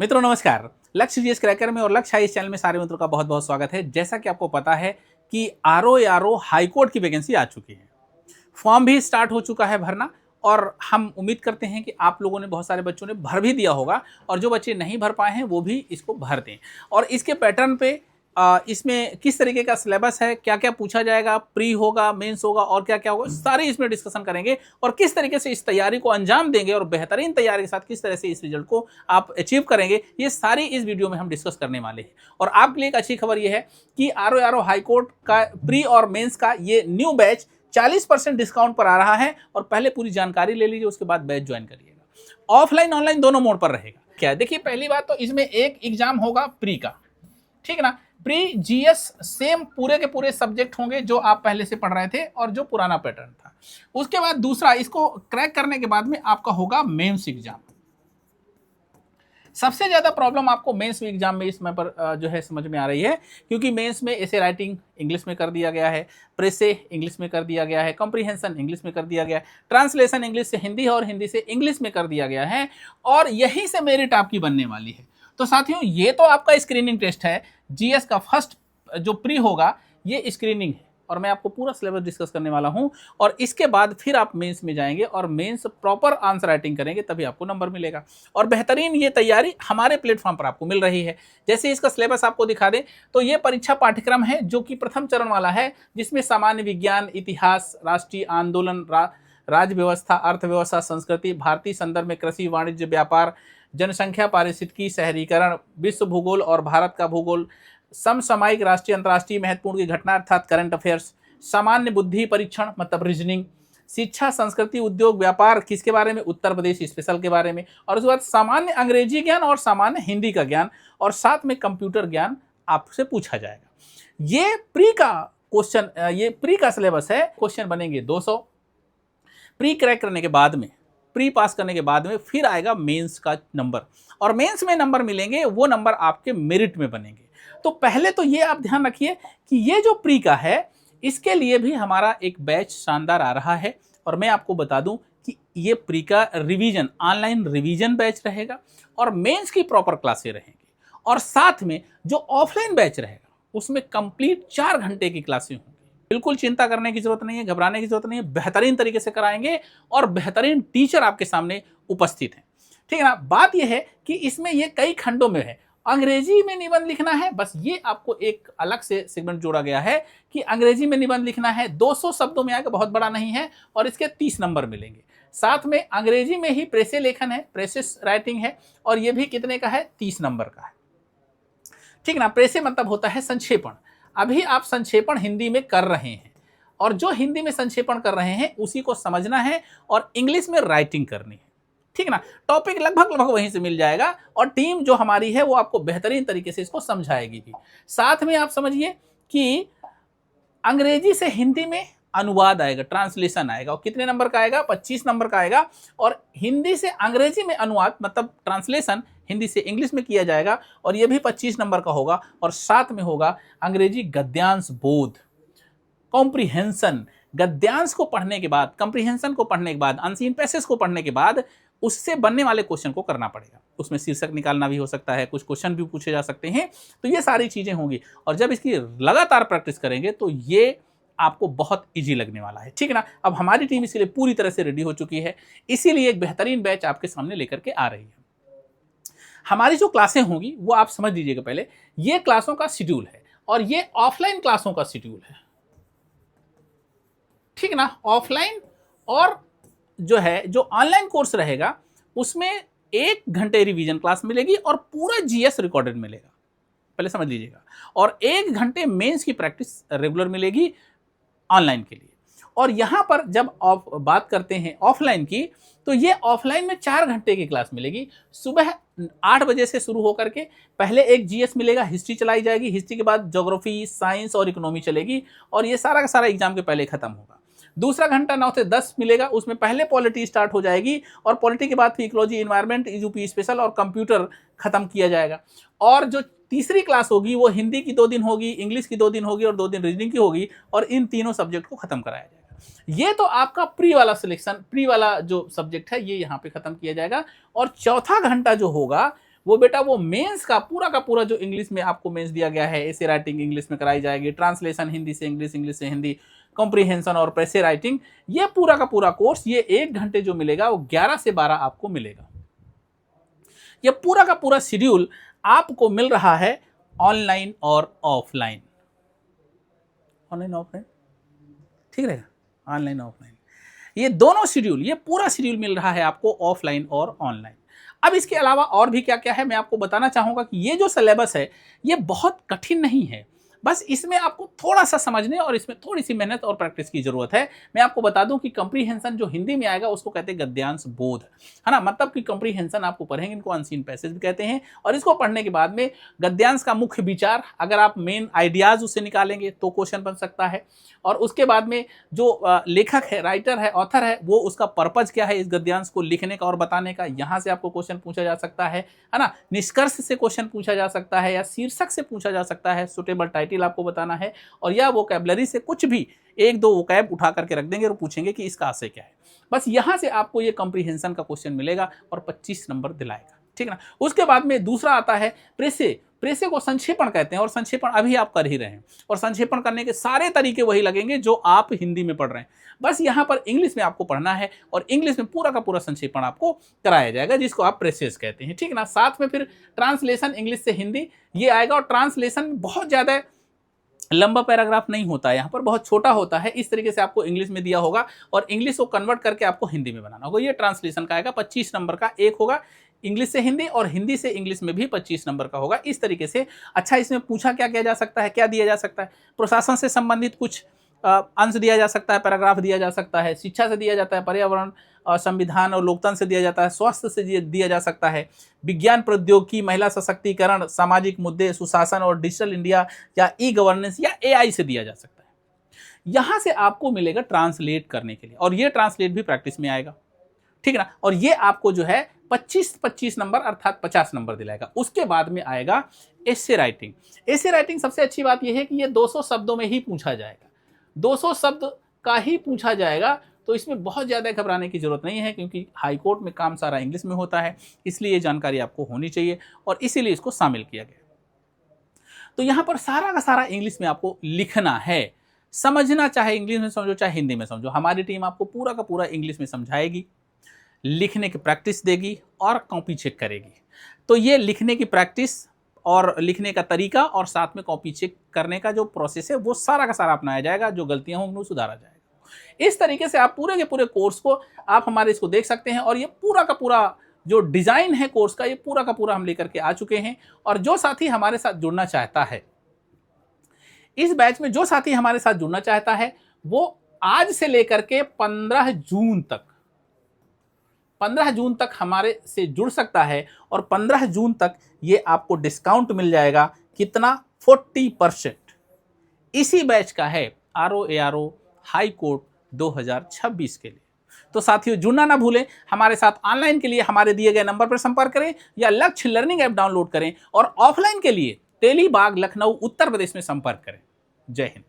मित्रों नमस्कार। लक्ष्य जीएस क्रैकर में और लक्ष्य इस चैनल में सारे मित्रों का बहुत बहुत स्वागत है। जैसा कि आपको पता है कि आरओ हाईकोर्ट की वैकेंसी आ चुकी है, फॉर्म भी स्टार्ट हो चुका है भरना और हम उम्मीद करते हैं कि आप लोगों ने, बहुत सारे बच्चों ने भर भी दिया होगा और जो बच्चे नहीं भर पाए हैं वो भी इसको भर दें। और इसके पैटर्न पे इसमें किस तरीके का सिलेबस है, क्या क्या पूछा जाएगा, प्री होगा, मेंस होगा और क्या क्या होगा, सारी इसमें डिस्कशन करेंगे और किस तरीके से इस तैयारी को अंजाम देंगे और बेहतरीन तैयारी के साथ किस तरह से इस रिजल्ट को आप अचीव करेंगे, ये सारी इस वीडियो में हम डिस्कस करने वाले हैं। और आपके लिए एक अच्छी खबर ये है कि आरओ हाईकोर्ट का प्री और मेंस का ये न्यू बैच 40% डिस्काउंट पर आ रहा है और पहले पूरी जानकारी ले लीजिए, उसके बाद बैच ज्वाइन करिएगा। ऑफलाइन ऑनलाइन दोनों मोड पर रहेगा। क्या देखिए, पहली बात तो इसमें एक एग्जाम होगा प्री का, ठीक है ना। प्री जीएस सेम पूरे के पूरे सब्जेक्ट होंगे जो आप पहले से पढ़ रहे थे और जो पुराना पैटर्न था। उसके बाद दूसरा, इसको क्रैक करने के बाद में आपका होगा मेंस एग्जाम। सबसे ज्यादा प्रॉब्लम आपको मेंस एग्जाम में इस समय पर जो है समझ में आ रही है, क्योंकि मेंस में ऐसे राइटिंग इंग्लिश में कर दिया गया है, प्रेसे इंग्लिश में कर दिया गया है, कॉम्प्रिहेंशन इंग्लिश में कर दिया गया है, ट्रांसलेशन इंग्लिश से हिंदी और हिंदी से इंग्लिश में कर दिया गया है और यहीं से मेरिट आपकी बनने वाली है। तो साथियों, ये तो आपका स्क्रीनिंग टेस्ट है। जीएस का फर्स्ट जो प्री होगा ये स्क्रीनिंग है और मैं आपको पूरा सिलेबस डिस्कस करने वाला हूं और इसके बाद फिर आप मेंस में जाएंगे और मेंस प्रॉपर आंसर राइटिंग करेंगे, तभी आपको नंबर मिलेगा। और बेहतरीन ये तैयारी हमारे प्लेटफॉर्म पर आपको मिल रही है। जैसे इसका सिलेबस आपको दिखा दें तो ये परीक्षा पाठ्यक्रम है जो कि प्रथम चरण वाला है, जिसमें सामान्य विज्ञान, इतिहास, राष्ट्रीय आंदोलन, राज्य व्यवस्था, अर्थव्यवस्था, संस्कृति, भारतीय संदर्भ में कृषि, वाणिज्य, व्यापार, जनसंख्या, पारिस्थितिकी, शहरीकरण, विश्व भूगोल और भारत का भूगोल, समसामयिक, राष्ट्रीय अंतर्राष्ट्रीय महत्वपूर्ण की घटना अर्थात करंट अफेयर्स, सामान्य बुद्धि परीक्षण मतलब रीजनिंग, शिक्षा, संस्कृति, उद्योग, व्यापार किसके बारे में, उत्तर प्रदेश स्पेशल के बारे में, और उसके बाद सामान्य अंग्रेजी ज्ञान और सामान्य हिंदी का ज्ञान और साथ में कंप्यूटर ज्ञान आपसे पूछा जाएगा। ये प्री का क्वेश्चन, ये प्री का सिलेबस है। क्वेश्चन बनेंगे 200। प्री क्रैक करने के बाद में, प्री पास करने के बाद में फिर आएगा मेंस का नंबर और मेंस में नंबर मिलेंगे, वो नंबर आपके मेरिट में बनेंगे। तो पहले तो ये आप ध्यान रखिए कि ये जो प्री का है इसके लिए भी हमारा एक बैच शानदार आ रहा है और मैं आपको बता दूं कि ये प्री का रिवीजन, ऑनलाइन रिवीजन बैच रहेगा और मेंस की प्रॉपर क्लासें रहेंगी और साथ में जो ऑफलाइन बैच रहेगा उसमें कंप्लीट 4 घंटे की क्लासें होंगी। बिल्कुल चिंता करने की जरूरत नहीं है, घबराने की जरूरत नहीं है, बेहतरीन तरीके से कराएंगे और बेहतरीन टीचर आपके सामने उपस्थित हैं, ठीक है ना। बात यह है कि इसमें ये कई खंडों में है। अंग्रेजी में निबंध लिखना है, बस ये आपको एक अलग से सेगमेंट जोड़ा गया है कि अंग्रेजी में निबंध लिखना है, 200 शब्दों में आएगा, बहुत बड़ा नहीं है और इसके 30 नंबर मिलेंगे। साथ में अंग्रेजी में ही प्रेसे लेखन है, प्रेसेस राइटिंग है और ये भी कितने का है, 30 नंबर का है, ठीक ना। प्रेसे मतलब होता है संक्षेपण। अभी आप संक्षेपण हिंदी में कर रहे हैं और जो हिंदी में संक्षेपण कर रहे हैं उसी को समझना है और इंग्लिश में राइटिंग करनी है, ठीक ना। टॉपिक लगभग वहीं से मिल जाएगा और टीम जो हमारी है वो आपको बेहतरीन तरीके से इसको समझाएगी भी। साथ में आप समझिए कि अंग्रेजी से हिंदी में अनुवाद आएगा, ट्रांसलेशन आएगा और कितने नंबर का आएगा, 25 नंबर का आएगा। और हिंदी से अंग्रेजी में अनुवाद मतलब ट्रांसलेशन हिंदी से इंग्लिश में किया जाएगा और यह भी 25 नंबर का होगा। और साथ में होगा अंग्रेजी गद्यांश बोध, कॉम्प्रिहेंशन। गद्यांश को पढ़ने के बाद, कॉम्प्रिहेंशन को पढ़ने के बाद, अनसीन पैसेज को पढ़ने के बाद उससे बनने वाले क्वेश्चन को करना पड़ेगा। उसमें शीर्षक निकालना भी हो सकता है, कुछ क्वेश्चन भी पूछे जा सकते हैं। तो ये सारी चीजें होंगी और जब इसकी लगातार प्रैक्टिस करेंगे तो ये आपको बहुत इजी लगने वाला है, ठीक है ना। अब हमारी टीम इसके लिए पूरी तरह से रेडी हो चुकी है, इसीलिए एक बेहतरीन बैच आपके सामने लेकर के आ रही है। हमारी जो क्लासें होंगी वो आप समझ लीजिएगा। पहले ये क्लासों का शेड्यूल है और ये ऑफलाइन क्लासों का शेड्यूल है, ठीक ना। ऑफलाइन और जो है जो ऑनलाइन कोर्स रहेगा उसमें 1 घंटे रिवीजन क्लास मिलेगी और पूरा जीएस रिकॉर्डेड मिलेगा, पहले समझ लीजिएगा। और 1 घंटे मेंस की प्रैक्टिस रेगुलर मिलेगी ऑनलाइन के लिए। और यहां पर जब बात करते हैं ऑफलाइन की, तो ये ऑफलाइन में 4 घंटे की क्लास मिलेगी। सुबह 8 बजे से शुरू होकर के पहले एक जीएस मिलेगा, हिस्ट्री चलाई जाएगी, हिस्ट्री के बाद ज्योग्राफी, साइंस और इकोनॉमी चलेगी और ये सारा का सारा एग्जाम के पहले खत्म होगा। दूसरा घंटा 9 से 10 मिलेगा, उसमें पहले पॉलिटी स्टार्ट हो जाएगी और पॉलिटी के बाद फिर इकोलॉजी, इन्वायरमेंट, यूपी स्पेशल और कंप्यूटर खत्म किया जाएगा। और जो तीसरी क्लास होगी वो हिंदी की 2 दिन होगी, इंग्लिश की 2 दिन होगी और 2 दिन रीजनिंग की होगी और इन तीनों सब्जेक्ट को खत्म कराया जाएगा। ये तो आपका प्री वाला सिलेक्शन, प्री वाला जो सब्जेक्ट है ये यहाँ पे खत्म किया जाएगा। और चौथा घंटा जो होगा वो बेटा वो मेंस का पूरा जो इंग्लिश में आपको मेंस दिया गया है, ऐसे राइटिंग इंग्लिश में कराई जाएगी, ट्रांसलेशन हिंदी से इंग्लिश, इंग्लिश से हिंदी, कॉम्प्रिहेंशन और प्रेसे राइटिंग, ये पूरा का पूरा कोर्स ये 1 घंटे जो मिलेगा वो 11 से 12 आपको मिलेगा। ये पूरा का पूरा शेड्यूल आपको मिल रहा है ऑनलाइन और ऑफलाइन। ऑनलाइन ऑफलाइन ठीक रहेगा, ऑनलाइन ऑफलाइन ये दोनों शेड्यूल, ये पूरा शेड्यूल मिल रहा है आपको ऑफलाइन और ऑनलाइन। अब इसके अलावा और भी क्या क्या है मैं आपको बताना चाहूंगा कि ये जो सिलेबस है ये बहुत कठिन नहीं है, बस इसमें आपको थोड़ा सा समझने और इसमें थोड़ी सी मेहनत और प्रैक्टिस की जरूरत है। मैं आपको बता दूं कि कंप्रीहेंशन जो हिंदी में आएगा उसको कहते हैं गद्यांश बोध, है ना, मतलब कि कंप्रीहेंशन आपको पढ़ेंगे, इनको अनसीन पैसेज भी कहते हैं। और इसको पढ़ने के बाद में गद्यांश का मुख्य विचार, अगर आप मेन आइडियाज उससे निकालेंगे तो क्वेश्चन बन सकता है। और उसके बाद में जो लेखक है, राइटर है, ऑथर है, वो उसका पर्पज क्या है इस गद्यांश को लिखने का और बताने का, यहाँ से आपको क्वेश्चन पूछा जा सकता है ना। निष्कर्ष से क्वेश्चन पूछा जा सकता है या शीर्षक से पूछा जा सकता है, सुटेबल टाइटल आपको बताना है, और या वोकैबुलरी से कुछ भी 1-2 वोकैब उठा करके रख देंगे और पूछेंगे कि इसका आशय क्या है। बस यहां से आपको ये कंप्रीहेंशन का क्वेश्चन मिलेगा और 25 नंबर दिलाएगा, ठीक ना। उसके बाद में दूसरा आता है प्रेसे। प्रेसे को संक्षेपण कहते हैं और संक्षेपण अभी आप कर ही रहे हैं, और संक्षेपण करने के सारे तरीके वही लगेंगे जो आप हिंदी में पढ़ रहे हैं, बस यहाँ पर इंग्लिश में आपको पढ़ना है और इंग्लिश में पूरा का पूरा संक्षेपण आपको कराया जाएगा, जिसको आप प्रेसेस कहते हैं, ठीक ना। साथ में फिर ट्रांसलेशन इंग्लिश से हिंदी ये आएगा, और ट्रांसलेशन बहुत ज़्यादा लंबा पैराग्राफ नहीं होता है, यहाँ पर बहुत छोटा होता है, इस तरीके से आपको इंग्लिश में दिया होगा और इंग्लिश को कन्वर्ट करके आपको हिंदी में बनाना होगा। ये ट्रांसलेशन का आएगा, 25 नंबर का एक होगा इंग्लिश से हिंदी, और हिंदी से इंग्लिश में भी 25 नंबर का होगा, इस तरीके से। अच्छा, इसमें पूछा क्या किया जा सकता है, क्या दिया जा सकता है, प्रशासन से संबंधित कुछ अंश दिया जा सकता है, पैराग्राफ दिया जा सकता है, शिक्षा से दिया जाता है, पर्यावरण संविधान और लोकतंत्र से दिया जाता है, स्वास्थ्य से दिया जा सकता है, विज्ञान प्रौद्योगिकी, महिला सशक्तिकरण, सामाजिक मुद्दे, सुशासन और डिजिटल इंडिया या ई गवर्नेंस या AI से दिया जा सकता है। यहां से आपको मिलेगा ट्रांसलेट करने के लिए, और ये ट्रांसलेट भी प्रैक्टिस में आएगा, ठीक ना। और ये आपको जो है 25 नंबर अर्थात 50 नंबर दिलाएगा। उसके बाद में आएगा एसे राइटिंग। एसे राइटिंग सबसे अच्छी बात यह है कि ये 200 शब्दों में ही पूछा जाएगा, 200 शब्द का ही पूछा जाएगा, तो इसमें बहुत ज़्यादा घबराने की जरूरत नहीं है, क्योंकि हाई कोर्ट में काम सारा इंग्लिश में होता है, इसलिए ये जानकारी आपको होनी चाहिए और इसीलिए इसको शामिल किया गया। तो यहाँ पर सारा का सारा इंग्लिश में आपको लिखना है, समझना चाहे इंग्लिश में समझो चाहे हिंदी में समझो, हमारी टीम आपको पूरा का पूरा इंग्लिश में समझाएगी, लिखने की प्रैक्टिस देगी और कॉपी चेक करेगी। तो ये लिखने की प्रैक्टिस और लिखने का तरीका और साथ में कॉपी चेक करने का जो प्रोसेस है वो सारा का सारा अपनाया जाएगा, जो गलतियां होंगी उनको सुधारा जाएगा। इस तरीके से आप पूरे के पूरे कोर्स को आप हमारे इसको देख सकते हैं, और ये पूरा का पूरा जो डिजाइन है कोर्स का, ये पूरा का पूरा हम लेकर के आ चुके हैं। और जो साथी हमारे साथ जुड़ना चाहता है इस बैच में, जो साथी हमारे साथ जुड़ना चाहता है वो आज से लेकर के 15 जून तक हमारे से जुड़ सकता है, और 15 जून तक ये आपको डिस्काउंट मिल जाएगा, कितना, 40%। इसी बैच का है ROARO हाई कोर्ट 2026 के लिए। तो साथियों जुड़ना ना भूलें, हमारे साथ ऑनलाइन के लिए हमारे दिए गए नंबर पर संपर्क करें या लक्ष्य लर्निंग ऐप डाउनलोड करें, और ऑफलाइन के लिए तेलीबाग लखनऊ उत्तर प्रदेश में संपर्क करें। जय हिंद।